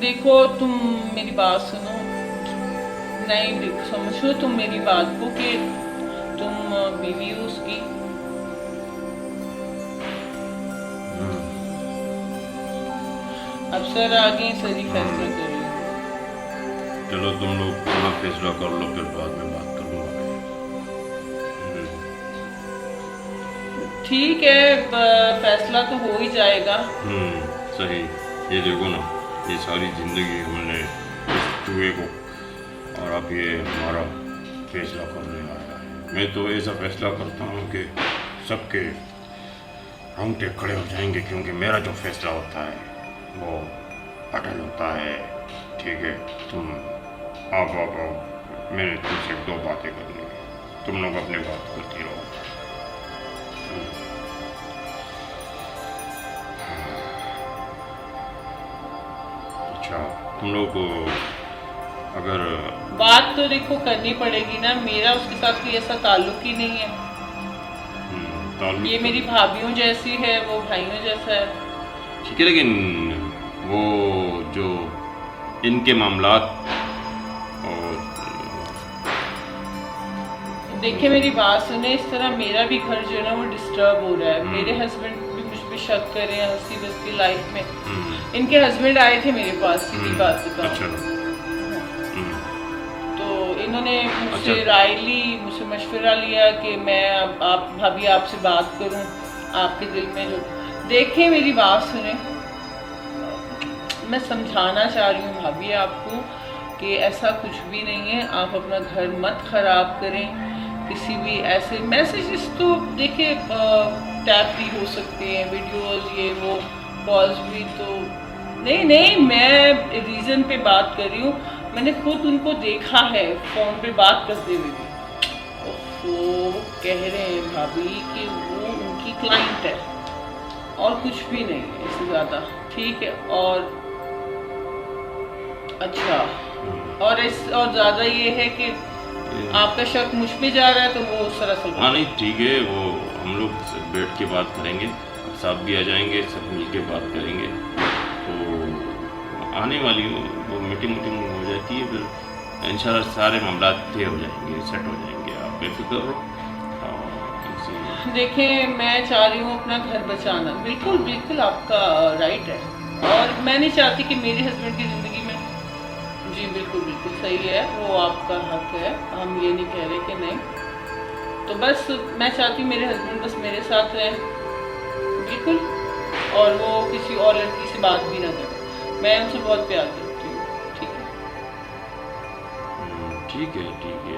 देखो तुम मेरी बात सुनो, नहीं समझो तुम मेरी बात को कि तुम बीवी हो उसकी। अब सर आगे सर ही फैसला कर लो। चलो तुम लोग अपना फैसला कर लो, फिर बाद में बात करूँगा। ठीक है, फैसला तो हो ही जाएगा। सही। ये देखो ना, ये सारी ज़िंदगी हमने इस चूहे को, और अब ये हमारा फैसला करने आया है। मैं तो ऐसा फैसला करता हूँ कि सबके रोंगटे खड़े हो जाएंगे, क्योंकि मेरा जो फैसला होता है वो अटल होता है। ठीक है, तुम आप मैंने तुमसे 2 बातें करनी है, तुम लोग अपनी बात करती रहो। अच्छा, तुम लोग को अगर बात तो देखो करनी पड़ेगी ना, मेरा उसके साथ कोई ऐसा ताल्लुक ही नहीं है। ये मेरी भाभीयों जैसी है, वो भाइयों जैसा है। ठीक है, लेकिन वो जो इनके मामलात और देखिए मेरी बात सुने, इस तरह मेरा भी घर जो है ना वो डिस्टर्ब हो रहा है। मेरे हस्बैंड भी मुझ पे शक कर रहे हैं हंसी बस्ती लाइफ में। इनके हस्बैंड आए थे मेरे पास, सीधी बात बताऊं। अच्छा। तो इन्होंने मुझसे राय ली, मुझसे मशवरा लिया कि मैं आप भाभी आपसे बात करूं, आपके दिल में जो देखें। मेरी बात सुने, मैं समझाना चाह रही हूँ भाभी आपको कि ऐसा कुछ भी नहीं है। आप अपना घर मत खराब करें। किसी भी ऐसे मैसेजेस तो देखिए टैप भी हो सकते हैं, वीडियोस ये वो, कॉल्स भी। तो नहीं मैं रीज़न पे बात कर रही हूँ। मैंने खुद उनको देखा है फ़ोन पे बात करते हुए भी। वो कह रहे हैं भाभी कि वो उनकी क्लाइंट है और कुछ भी नहीं है इससे ज़्यादा। ठीक है, और अच्छा, और ज़्यादा ये है कि आपका शक मुझ पे जा रहा है, तो वो सरासर। हाँ नहीं ठीक है, वो हम लोग बैठ के बात करेंगे, साहब भी आ जाएंगे, सब मिल के बात करेंगे। तो आने वाली वो मीटिंग हो जाती है, फिर इंशाल्लाह सारे मामला तय हो जाएंगे, सेट हो जाएंगे। आप बेफिक्र रहो। देखिए मैं चाह रही हूँ अपना घर बचाना, बिल्कुल बिल्कुल आपका राइट है, और मैं नहीं चाहती कि मेरे हस्बैंड की ज़िंदगी में, जी बिल्कुल बिल्कुल सही है, वो आपका हक है, हम ये नहीं कह रहे कि नहीं। तो बस मैं चाहती हूँ मेरे हस्बैंड बस मेरे साथ रहें, बिल्कुल, और वो किसी और लड़की से बात भी ना करें। मैं उनसे बहुत प्यार करती हूँ। ठीक है, ठीक है,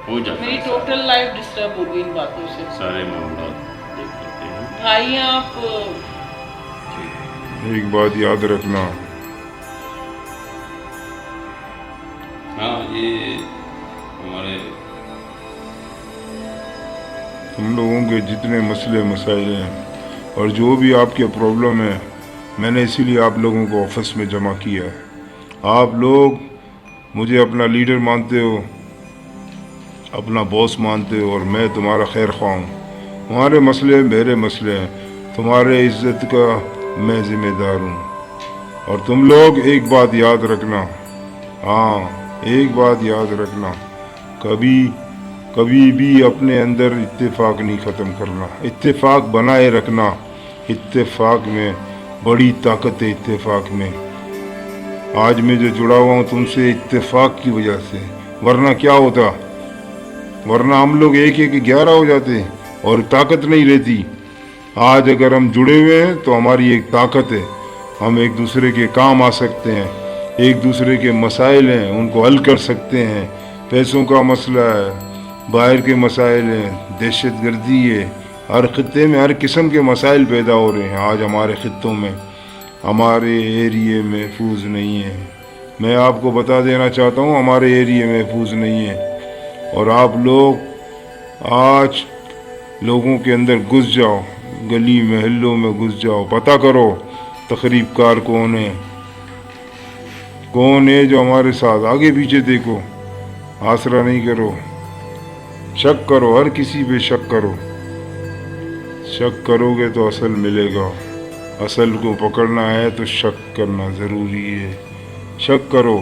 हो जाता है। मेरी टोटल लाइफ डिस्टर्ब हो गई इन बातों से। सारे मामला देख लेते हैं। भाई आप एक बात याद रखना, हाँ ये हमारे तुम लोगों के जितने मसले मसाइल हैं और जो भी आपके प्रॉब्लम है, मैंने इसीलिए आप लोगों को ऑफिस में जमा किया है। आप लोग मुझे अपना लीडर मानते हो, अपना बॉस मानते हो, और मैं तुम्हारा खैर ख्वाह हूँ। तुम्हारे मसले मेरे मसले हैं, तुम्हारे इज्जत का मैं ज़िम्मेदार हूँ। और तुम लोग एक बात याद रखना, हाँ एक बात याद रखना, कभी भी अपने अंदर इत्तेफाक नहीं ख़त्म करना, इत्तेफाक बनाए रखना। इत्तेफाक में बड़ी ताकत है, इत्तेफाक में। आज मैं जो जुड़ा हुआ हूँ तुमसे इत्तेफाक की वजह से, वरना क्या होता, वरना हम लोग 1-1-11 हो जाते और ताकत नहीं रहती। आज अगर हम जुड़े हुए हैं तो हमारी एक ताकत है, हम एक दूसरे के काम आ सकते हैं, एक दूसरे के मसाइल हैं उनको हल कर सकते हैं। पैसों का मसला है, बाहर के मसाइल हैं, दहशत गर्दी है, हर खित्ते में हर किस्म के मसाइल पैदा हो रहे हैं। आज हमारे खित्तों में, हमारे एरिए में महफूज नहीं है। मैं आपको बता देना चाहता हूँ, हमारे एरिए में महफूज नहीं है। और आप लोग आज लोगों के अंदर घुस जाओ, गली महल्लों में घुस जाओ, पता करो तकरीबकार कौन है जो हमारे साथ। आगे पीछे देखो, आसरा नहीं करो, शक करो, हर किसी पे शक करो। शक करोगे तो असल मिलेगा, असल को पकड़ना है तो शक करना ज़रूरी है। शक करो,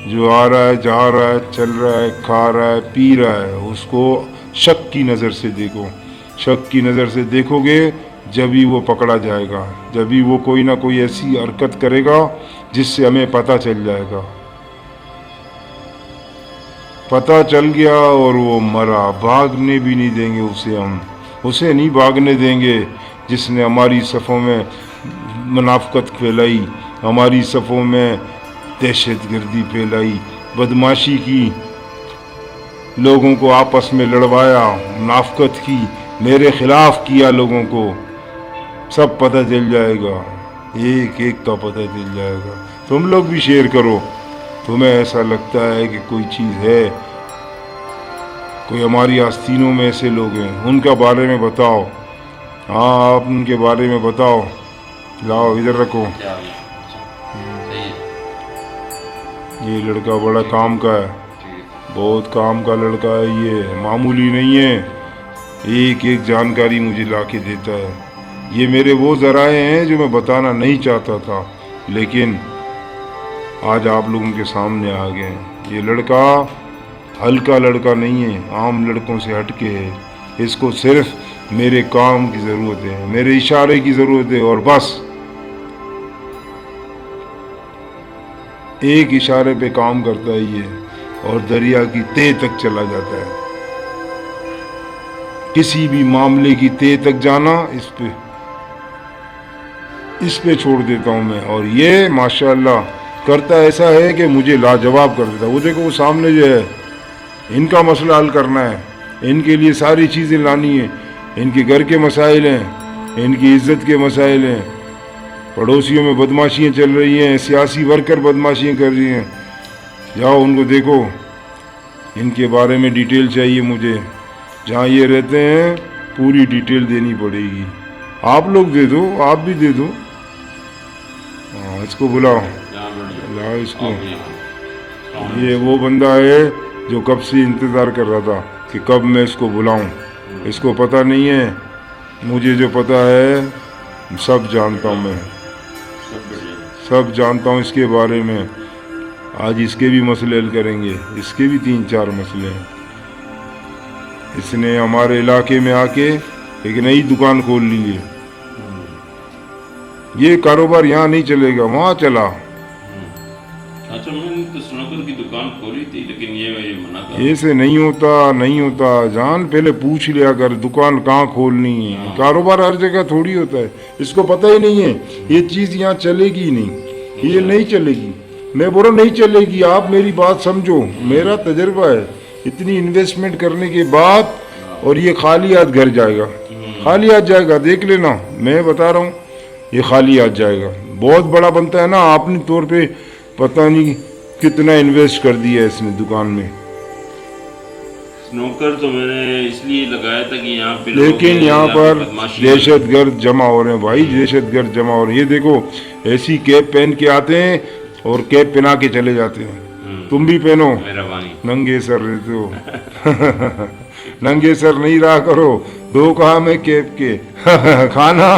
जो आ रहा है, जा रहा है, चल रहा है, खा रहा है, पी रहा है, उसको शक की नज़र से देखो। शक की नज़र से देखोगे जब ही वो पकड़ा जाएगा, जब ही वो कोई ना कोई ऐसी हरकत करेगा जिससे हमें पता चल जाएगा। पता चल गया और वो मरा, भागने भी नहीं देंगे उसे, हम उसे नहीं भागने देंगे जिसने हमारी सफ़ों में मुनाफकत फैलाई, हमारी सफ़ों में दहशतगर्दी फैलाई, बदमाशी की, लोगों को आपस में लड़वाया, मुनाफकत की, मेरे ख़िलाफ़ किया लोगों को। सब पता चल जाएगा, एक एक का पता चल जाएगा। तुम लोग भी शेयर करो, तुम्हें ऐसा लगता है कि कोई चीज़ है, कोई हमारी आस्तीनों में ऐसे लोग हैं, उनका बारे में बताओ। हाँ, आप उनके बारे में बताओ। लाओ इधर रखो। ये लड़का बड़ा काम का है, बहुत काम का लड़का है, ये मामूली नहीं है, एक एक जानकारी मुझे ला के देता है। ये मेरे वो ज़राए हैं जो मैं बताना नहीं चाहता था, लेकिन आज आप लोगों के सामने आ गए। ये लड़का हल्का लड़का नहीं है, आम लड़कों से हटके है। इसको सिर्फ मेरे काम की ज़रूरत है, मेरे इशारे की ज़रूरत है, और बस एक इशारे पे काम करता है ये, और दरिया की तह तक चला जाता है। किसी भी मामले की तह तक जाना इस पे छोड़ देता हूँ मैं। और ये माशाल्लाह करता ऐसा है कि मुझे लाजवाब कर देता। वो देखो, वो सामने जो है, इनका मसला हल करना है, इनके लिए सारी चीज़ें लानी है, इनके घर के मसाइल हैं, इनकी इज्जत के मसाइल हैं, पड़ोसियों में बदमाशियाँ चल रही हैं, सियासी वर्कर बदमाशियाँ कर रही हैं। जाओ उनको देखो, इनके बारे में डिटेल चाहिए मुझे, जहाँ ये रहते हैं पूरी डिटेल देनी पड़ेगी। आप लोग दे दो, आप भी दे दो। हाँ, इसको बुलाओ, लाओ इसको। ये वो बंदा है जो कब से इंतज़ार कर रहा था कि कब मैं इसको बुलाऊं। इसको पता नहीं है, मुझे जो पता है सब जानता हूँ मैं, सब जानता हूँ इसके बारे में। आज इसके भी मसले हल करेंगे, इसके भी 3-4 मसले हैं। इसने हमारे इलाके में आके एक नई दुकान खोल ली है। ये कारोबार यहाँ नहीं चलेगा, वहाँ चला। अच्छा, मैंने तो स्नूकर की दुकान खोली थी, लेकिन ये मना कर। ऐसे नहीं होता, नहीं होता। जान पहले पूछ लिया कर दुकान कहाँ खोलनी है। कारोबार हर जगह थोड़ी होता है, इसको पता ही नहीं है। ये चीज़ यहाँ चलेगी ही नहीं, ये नहीं चलेगी। मैं बोल रहा नहीं चलेगी, आप मेरी बात समझो, मेरा तजर्बा है। इतनी इन्वेस्टमेंट करने के बाद और ये खाली हाथ घर जाएगा, खाली हाथ जाएगा, देख लेना, मैं बता रहा हूँ, ये खाली हाथ जाएगा। बहुत बड़ा बनता है ना, अपने तौर पे पता नहीं कितना इन्वेस्ट कर दिया है इसने दुकान में। स्नूकर तो मैंने इसलिए लगाया था कि यहाँ पे, लेकिन यहाँ पर दहशतगर्द जमा हो रहे हैं भाई, दहशतगर्द जमा हो रहे हैं। ये देखो, ऐसी कैप पहन के आते हैं और कैप पहना के चले जाते हैं। तुम भी पहनो, नंगे सर रहते हो। नंगे सर नहीं रहा करो, 2 काम है कैप के। खाना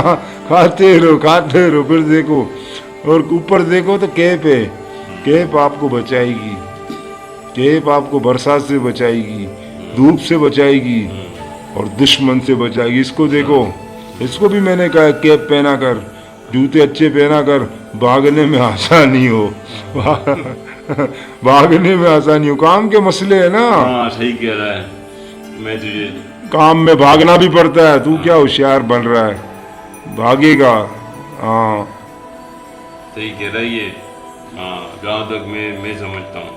खाते रहो, फिर देखो, और ऊपर देखो तो कैप है। कैप आपको बचाएगी, कैप आपको बरसात से बचाएगी, धूप से बचाएगी और दुश्मन से बचाएगी। इसको देखो, इसको भी मैंने कहा कैप पहना कर, जूते अच्छे पहना कर, भागने में आसानी हो। भागने में आसानी हो, काम के मसले है ना। हाँ, सही कह रहा है। मैं तुझे काम में भागना भी पड़ता है। तू क्या होशियार बन रहा है, भागेगा। हाँ, सही कह रहा है ये। हाँ, जहाँ तक मैं समझता हूँ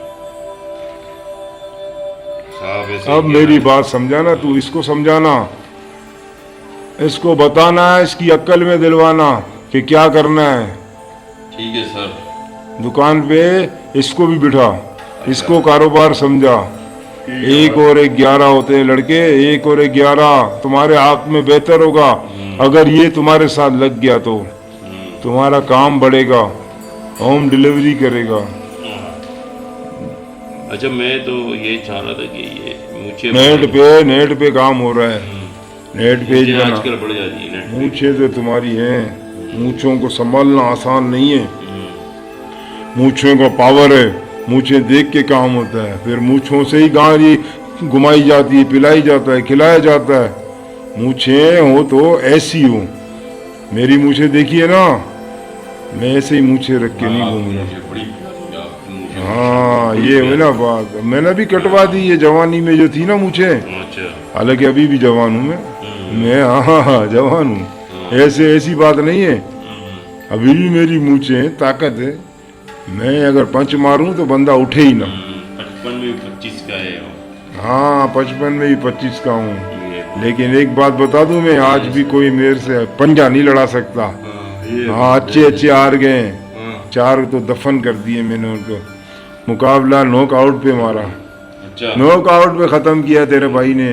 साहब, ऐसे अब मेरी बात समझाना, तू इसको समझाना, इसको बताना है, इसकी अक्ल में दिलवाना कि क्या करना है। ठीक है सर। दुकान पे इसको भी बिठा, इसको कारोबार समझा। 1 और 1 11 होते हैं लड़के, 1 और 1 11 तुम्हारे हाथ में बेहतर होगा। अगर ये तुम्हारे साथ लग गया तो तुम्हारा काम बढ़ेगा, होम डिलीवरी करेगा। अच्छा, मैं तो ये चाह रहा था कि ये मुझे नेट पे काम हो रहा है, नेट पेज बना, आजकल बढ़ जाती है। मूछे तो तुम्हारी हैं, मूंछों को संभालना आसान नहीं है। मूंछों का पावर है, मूंछें देख के काम होता है। फिर मूंछों से ही गाड़ी घुमाई जाती है, पिलाई जाता है, खिलाया जाता है। मूंछें हो तो ऐसी हो। मेरी मूंछें देखिए ना, मैं ऐसे ही मूंछें रख के नहीं घूमूंगा। हाँ, ये है ना बात। मैंने भी कटवा दी ये जवानी में जो थी ना मूंछें। हालांकि अभी भी जवान हूँ मैं। हाँ जवान हूँ, ऐसे ऐसी बात नहीं है। अभी भी मेरी मूंछें ताकत है। मैं अगर पंच मारूं तो बंदा उठे ही ना। 55 में 25 का है वो। हाँ 55 में भी 25 का हूँ। लेकिन एक बात बता दूं, मैं आज भी कोई मेरे से पंजा नहीं लड़ा सकता। हाँ अच्छे हार गए। 4 तो दफन कर दिए मैंने उनको। मुकाबला नॉक आउट पे मारा। अच्छा, नॉक आउट पे खत्म किया तेरे भाई ने।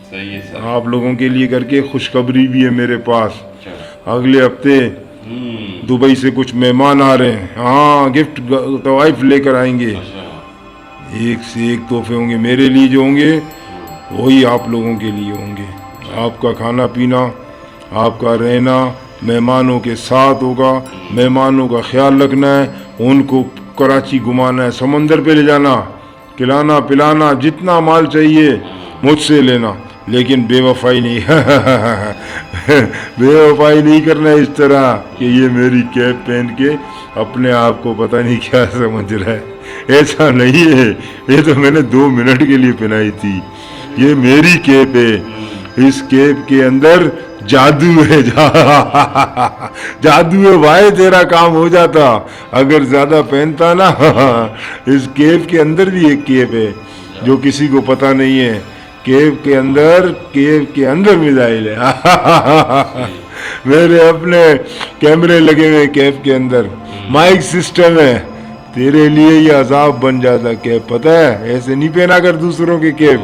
सही है सर। आप लोगों के लिए करके खुशखबरी भी है मेरे पास। अच्छा। अगले हफ्ते दुबई से कुछ मेहमान आ रहे हैं। हाँ गिफ्ट तवाइफ लेकर आएंगे। अच्छा। एक से एक तोहफे होंगे मेरे लिए, जो होंगे वही आप लोगों के लिए होंगे। आपका खाना पीना, आपका रहना मेहमानों के साथ होगा। मेहमानों का ख्याल रखना है, उनको कराची घुमाना है, समंदर पे ले जाना, खिलाना पिलाना, जितना माल चाहिए मुझसे लेना। लेकिन बेवफाई नहीं बेवफाई नहीं करना इस तरह कि ये मेरी कैप पहन के अपने आप को पता नहीं क्या समझ रहा है। ऐसा नहीं है, ये तो मैंने 2 मिनट के लिए पहनाई थी। ये मेरी कैप है। इस कैप के अंदर जादू है। जादू है भाई, तेरा काम हो जाता अगर ज्यादा पहनता ना। इस कैप के अंदर भी एक कैप है जो किसी को पता नहीं है। केव के अंदर मिसाइल है। मेरे अपने कैमरे लगे हुए केव के अंदर, माइक सिस्टम है। तेरे लिए ये अजाब बन जाता केव, पता है? ऐसे नहीं पहना कर दूसरों के केव,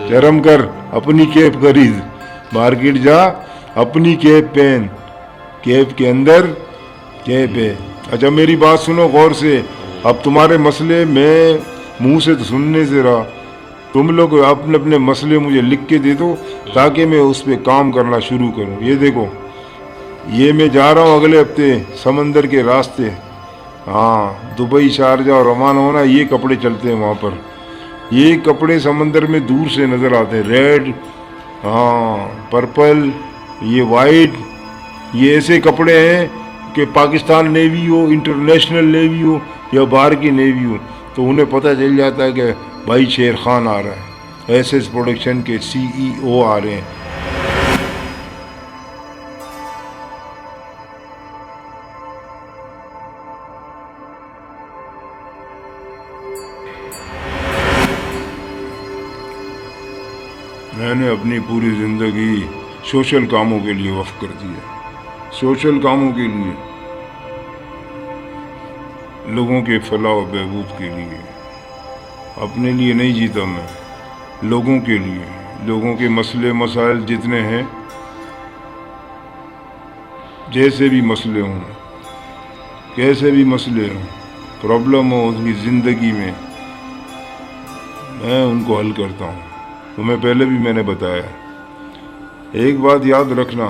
शर्म कर, अपनी केव खरीद, मार्केट जा, अपनी केव पहन। केव के अंदर केव है। अच्छा मेरी बात सुनो गौर से। अब तुम्हारे मसले मैं मुंह से तो सुनने से रहा, तुम लोग अपने अपने मसले मुझे लिख के दे दो ताकि मैं उस पर काम करना शुरू करूं। ये देखो, ये मैं जा रहा हूं अगले हफ्ते समंदर के रास्ते। हाँ दुबई शारजा और रवाना होना, ये कपड़े चलते हैं वहाँ पर। ये कपड़े समंदर में दूर से नज़र आते हैं, रेड, हाँ पर्पल, ये वाइट। ये ऐसे कपड़े हैं कि पाकिस्तान नेवी हो, इंटरनेशनल नेवी हो या बाहर की नेवी हो, तो उन्हें पता चल जाता है कि भाई शेर खान आ रहा है, एसएस प्रोडक्शन के CEO आ रहे हैं। मैंने अपनी पूरी ज़िंदगी सोशल कामों के लिए वक्फ कर दिया, सोशल कामों के लिए, लोगों के फलाह व बहबूद के लिए। अपने लिए नहीं जीता मैं, लोगों के लिए। लोगों के मसले मसाइल जितने हैं, जैसे भी मसले हों, कैसे भी मसले हों, प्रॉब्लम हो उनकी ज़िंदगी में, मैं उनको हल करता हूँ। तुम्हें पहले भी मैंने बताया। एक बात याद रखना,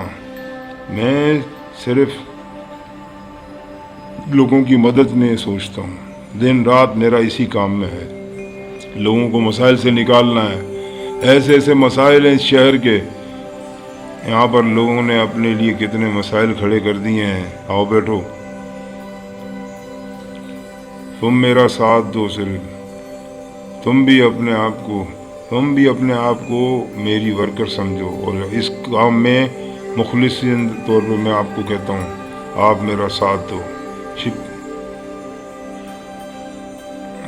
मैं सिर्फ लोगों की मदद में सोचता हूँ, दिन रात मेरा इसी काम में है। लोगों को मसाइल से निकालना है। ऐसे ऐसे मसाइल हैं इस शहर के, यहाँ पर लोगों ने अपने लिए कितने मसाइल खड़े कर दिए हैं। आओ बैठो, तुम मेरा साथ दो, सिर्फ तुम भी अपने आप को मेरी वर्कर समझो, और इस काम में मुखलिसिन तौर पर मैं आपको कहता हूँ, आप मेरा साथ दो।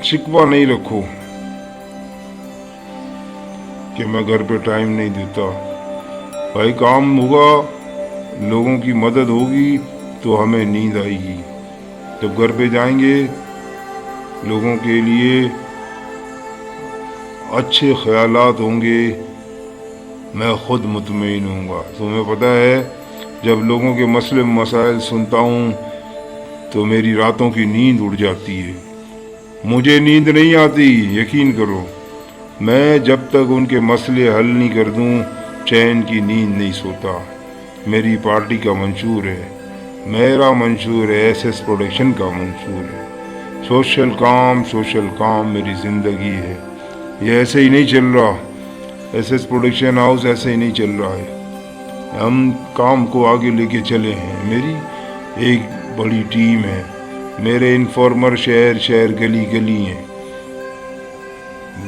शिकवा नहीं रखो कि मैं घर पे टाइम नहीं देता। भाई काम होगा, लोगों की मदद होगी तो हमें नींद आएगी। जब घर पे जाएंगे, लोगों के लिए अच्छे ख्यालात होंगे, मैं खुद मुतमईन होऊंगा। तुम्हें पता है, जब लोगों के मसले मसाइल सुनता हूँ तो मेरी रातों की नींद उड़ जाती है। मुझे नींद नहीं आती, यकीन करो। मैं जब तक उनके मसले हल नहीं कर दूं, चैन की नींद नहीं सोता। मेरी पार्टी का मंशूर है, मेरा मंशूर है, SS प्रोडक्शन का मंशूर है। सोशल काम मेरी ज़िंदगी है। ये ऐसे ही नहीं चल रहा, SS प्रोडक्शन हाउस ऐसे ही नहीं चल रहा है। हम काम को आगे लेके चले हैं। मेरी एक बड़ी टीम है, मेरे इन्फॉर्मर शहर गली हैं,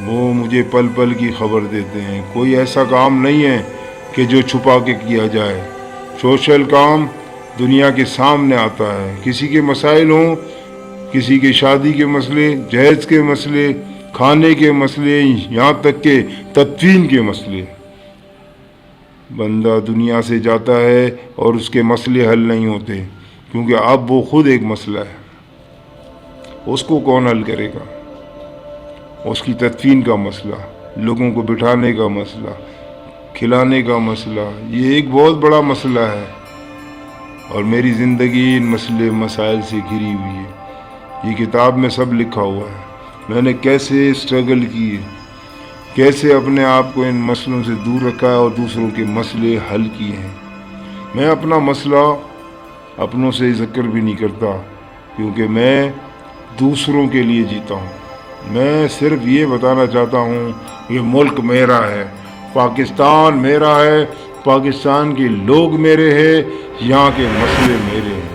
वो मुझे पल पल की खबर देते हैं। कोई ऐसा काम नहीं है कि जो छुपा के किया जाए। सोशल काम दुनिया के सामने आता है। किसी के मसाइल हों, किसी के शादी के मसले, जहेज के मसले, खाने के मसले, यहाँ तक के तदफीन के मसले, बंदा दुनिया से जाता है और उसके मसले हल नहीं होते, क्योंकि अब वो खुद एक मसला है। उसको कौन हल करेगा? उसकी तदफीन का मसला, लोगों को बिठाने का मसला, खिलाने का मसला, ये एक बहुत बड़ा मसला है। और मेरी ज़िंदगी इन मसाइल से घिरी हुई है। ये किताब में सब लिखा हुआ है। मैंने कैसे स्ट्रगल किए, कैसे अपने आप को इन मसलों से दूर रखा है और दूसरों के मसले हल किए हैं। मैं अपना मसला अपनों से ज़िक्र भी नहीं करता, क्योंकि मैं दूसरों के लिए जीता हूँ। मैं सिर्फ ये बताना चाहता हूँ ये मुल्क मेरा है, पाकिस्तान मेरा है, पाकिस्तान के लोग मेरे हैं, यहाँ के मसले मेरे हैं।